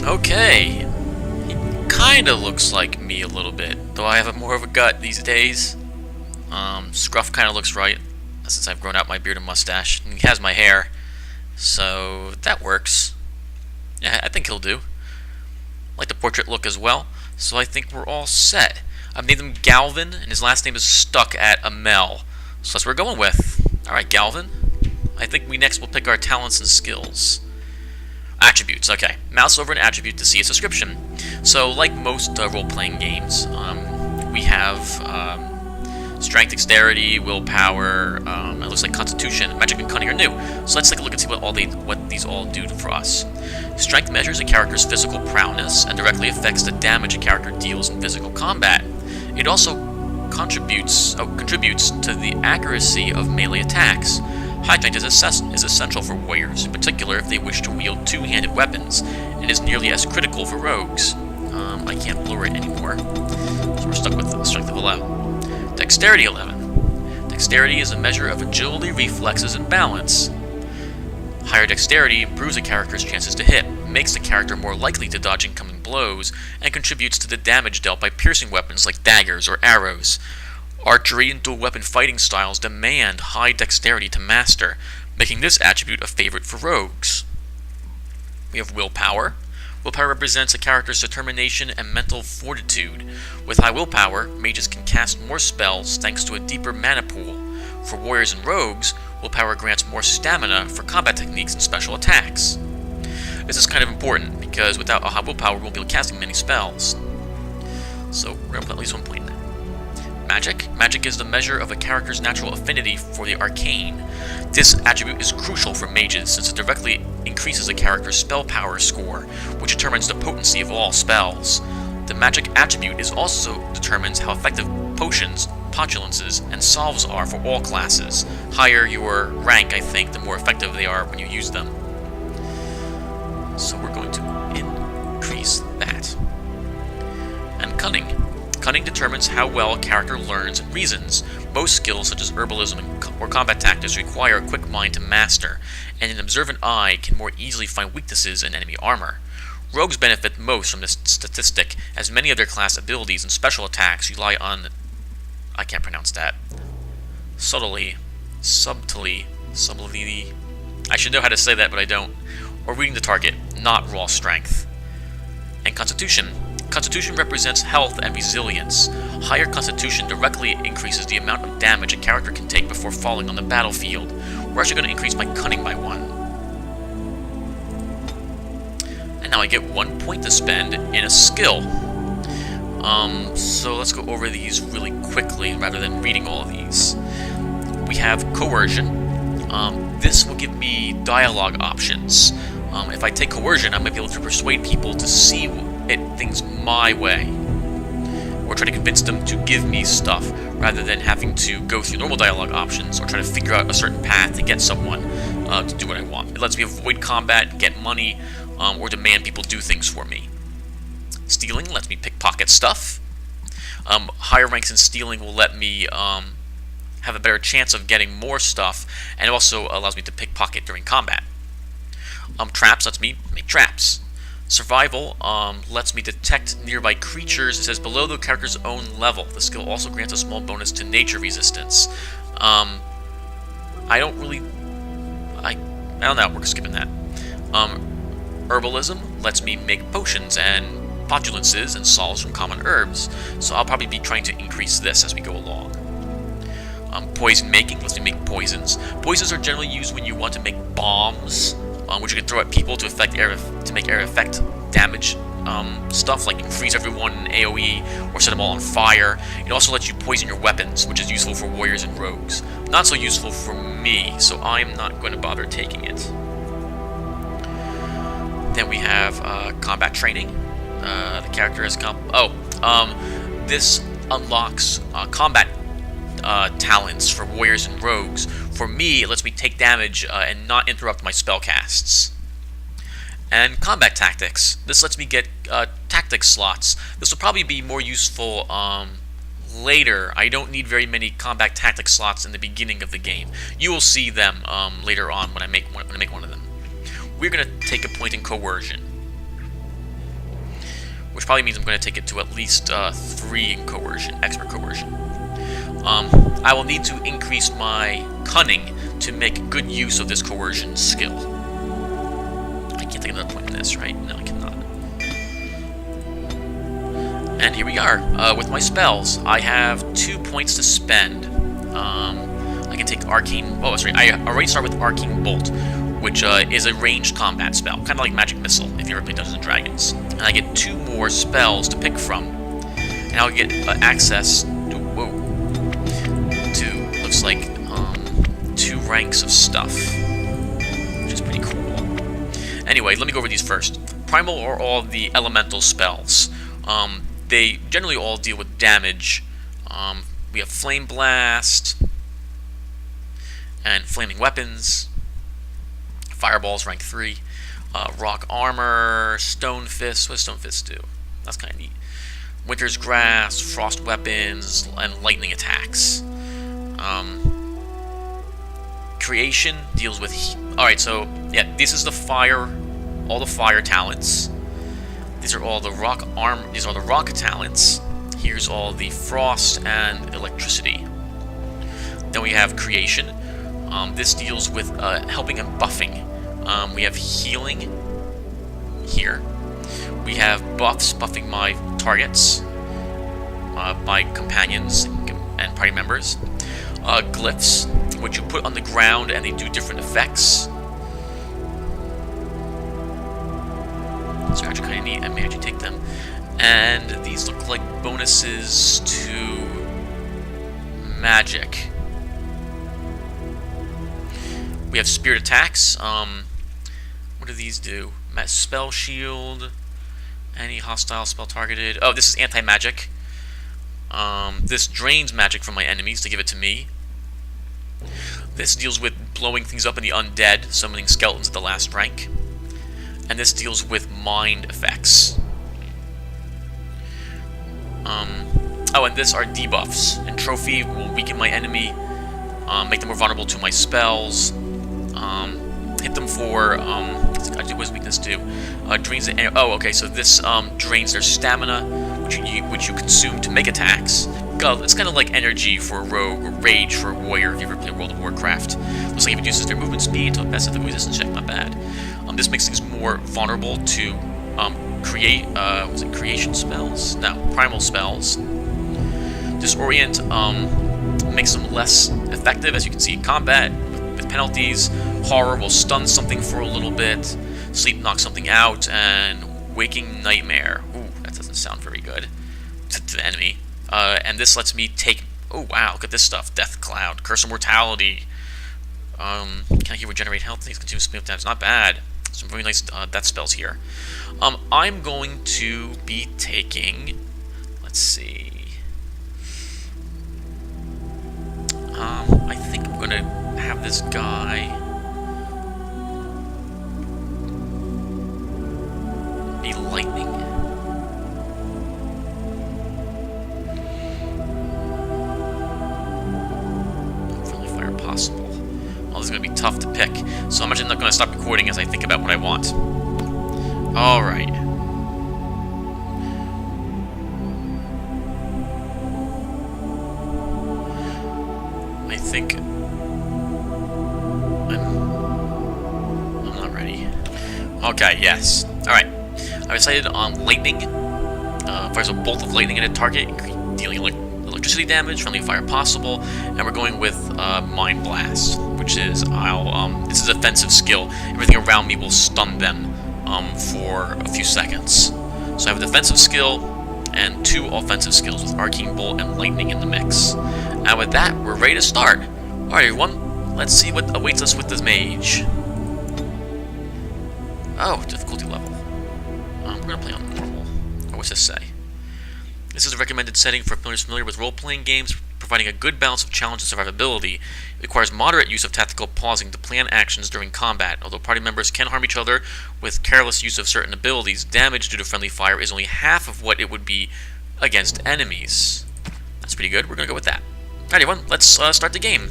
Okay. He kinda looks like me a little bit, though I have more of a gut these days. Scruff kinda looks right, since I've grown out my beard and mustache. And he has my hair, so that works. Yeah, I think he'll do. I like the portrait look as well, so I think we're all set. I've named him Galvin, and his last name is stuck at Amel. So that's what we're going with. Alright, Galvin. I think we next will pick our talents and skills. Attributes, okay. Mouse over an attribute to see its description. So, like most role-playing games, we have strength, dexterity, willpower, it looks like constitution, magic, and cunning are new. So let's take a look and see what these all do for us. Strength measures a character's physical prowess and directly affects the damage a character deals in physical combat. It also contributes to the accuracy of melee attacks. High strength is essential for warriors, in particular if they wish to wield two-handed weapons, and is nearly as critical for rogues. I can't lower it anymore, so we're stuck with strength of 11. Dexterity 11. Dexterity is a measure of agility, reflexes, and balance. Higher dexterity improves a character's chances to hit, makes the character more likely to dodge incoming blows, and contributes to the damage dealt by piercing weapons like daggers or arrows. Archery and dual-weapon fighting styles demand high dexterity to master, making this attribute a favorite for rogues. We have willpower. Willpower represents a character's determination and mental fortitude. With high willpower, mages can cast more spells thanks to a deeper mana pool. For warriors and rogues, willpower grants more stamina for combat techniques and special attacks. This is kind of important, because without a high willpower, we won't be casting many spells. So, we're going to put at least 1 point in there. Magic. Magic is the measure of a character's natural affinity for the arcane. This attribute is crucial for mages, since it directly increases a character's spell power score, which determines the potency of all spells. The magic attribute also determines how effective potions, potulances, and salves are for all classes. Higher your rank, I think, the more effective they are when you use them. So we're going to increase that. And cunning. Cunning determines how well a character learns and reasons. Most skills, such as herbalism or combat tactics, require a quick mind to master, and an observant eye can more easily find weaknesses in enemy armor. Rogues benefit most from this statistic, as many of their class abilities and special attacks rely on... I can't pronounce that. Subtly. I should know how to say that, but I don't. Or reading the target, not raw strength. And Constitution. Constitution represents health and resilience. Higher Constitution directly increases the amount of damage a character can take before falling on the battlefield. We're actually going to increase my Cunning by 1. And now I get 1 point to spend in a skill. So let's go over these really quickly rather than reading all of these. We have Coercion. This will give me dialogue options. If I take Coercion, I might be able to persuade people to see things my way, or try to convince them to give me stuff, rather than having to go through normal dialogue options, or try to figure out a certain path to get someone to do what I want. It lets me avoid combat, get money, or demand people do things for me. Stealing lets me pickpocket stuff. Higher ranks in stealing will let me have a better chance of getting more stuff, and it also allows me to pickpocket during combat. Traps lets me make traps. Survival lets me detect nearby creatures. It says below the character's own level. The skill also grants a small bonus to nature resistance. I don't know, we're skipping that. Herbalism lets me make potions and potulances and salves from common herbs, so I'll probably be trying to increase this as we go along. Poison making lets me make poisons. Poisons are generally used when you want to make bombs, which you can throw at people to make area effect damage stuff, like you can freeze everyone in AoE or set them all on fire. It also lets you poison your weapons, which is useful for warriors and rogues. Not so useful for me, so I'm not going to bother taking it. Then we have combat training. The character has this unlocks combat talents for warriors and rogues. For me, it lets me take damage and not interrupt my spellcasts. And combat tactics. This lets me get tactics slots. This will probably be more useful later. I don't need very many combat tactics slots in the beginning of the game. You will see them later on when I make one of them. We're going to take a point in coercion. which probably means I'm going to take it to at least 3 in coercion, expert coercion. I will need to increase my cunning to make good use of this coercion skill. I can't take another point in this, right? No, I cannot. And here we are. With my spells, I have 2 points to spend. I can take Arcane... Oh, sorry. I already start with Arcane Bolt, which is a ranged combat spell, kind of like Magic Missile, if you ever play Dungeons and Dragons. And I get 2 more spells to pick from, and I'll get access to... Whoa. To, looks like, 2 ranks of stuff, which is pretty cool. Anyway, let me go over these first. Primal are all the elemental spells. They generally all deal with damage. We have Flame Blast, and Flaming Weapons, Fireballs, rank 3, Rock Armor, Stone Fist. What does Stone Fist do? That's kind of neat. Winter's Grasp, Frost Weapons, and Lightning Attacks. Creation deals with... Alright, so, yeah, this is the fire, all the fire talents. These are all the rock these are the rock talents. Here's all the frost and electricity. Then we have creation. This deals with helping and buffing. We have healing here. We have buffs, buffing my targets, my companions and party members. Glyphs, which you put on the ground and they do different effects. So actually kind of neat. I may actually take them. And these look like bonuses to magic. We have spirit attacks. What do these do? Spell shield. Any hostile spell targeted. Oh, this is anti-magic. This drains magic from my enemies to give it to me. This deals with blowing things up in the undead, summoning skeletons at the last rank. And this deals with mind effects. Oh, and this are debuffs. And Trophy will weaken my enemy, make them more vulnerable to my spells, hit them for, what does weakness do? Drains the, oh, okay, so this drains their stamina, which you consume to make attacks. It's kind of like energy for a rogue, or rage for a warrior if you ever play World of Warcraft. Looks like it reduces their movement speed to a best of the resistance check, not bad. This makes things more vulnerable to was it creation spells? No, primal spells. Disorient makes them less effective, as you can see in combat, with penalties. Horror will stun something for a little bit. Sleep knocks something out, and Waking Nightmare. Ooh, that doesn't sound very good to the enemy. And this lets me take... Oh, wow, look at this stuff. Death Cloud, Curse of Mortality. Can I regenerate health? Things continue to damage. Not bad. Some really nice death spells here. I'm going to be taking... Let's see... I think I'm going to have this guy... be lightning. Friendly fire possible. Well, this is going to be tough to pick, so I'm actually not going to stop recording as I think about what I want. Alright. I think... I'm not ready. Okay, yes. Alright. I decided on lightning. Fires a bolt of lightning at a target, dealing electricity damage, friendly fire possible, and we're going with Mind Blast, which is this is offensive skill. Everything around me will stun them for a few seconds. So I have a defensive skill and 2 offensive skills with Arcane Bolt and Lightning in the mix. And with that, we're ready to start. Alright everyone, let's see what awaits us with this mage. Oh, difficulty level. We're going to play on normal. Or what's this say? This is a recommended setting for players familiar with role-playing games, providing a good balance of challenge and survivability. It requires moderate use of tactical pausing to plan actions during combat. Although party members can harm each other with careless use of certain abilities, damage due to friendly fire is only half of what it would be against enemies. That's pretty good. We're going to go with that. Alright everyone, let's start the game.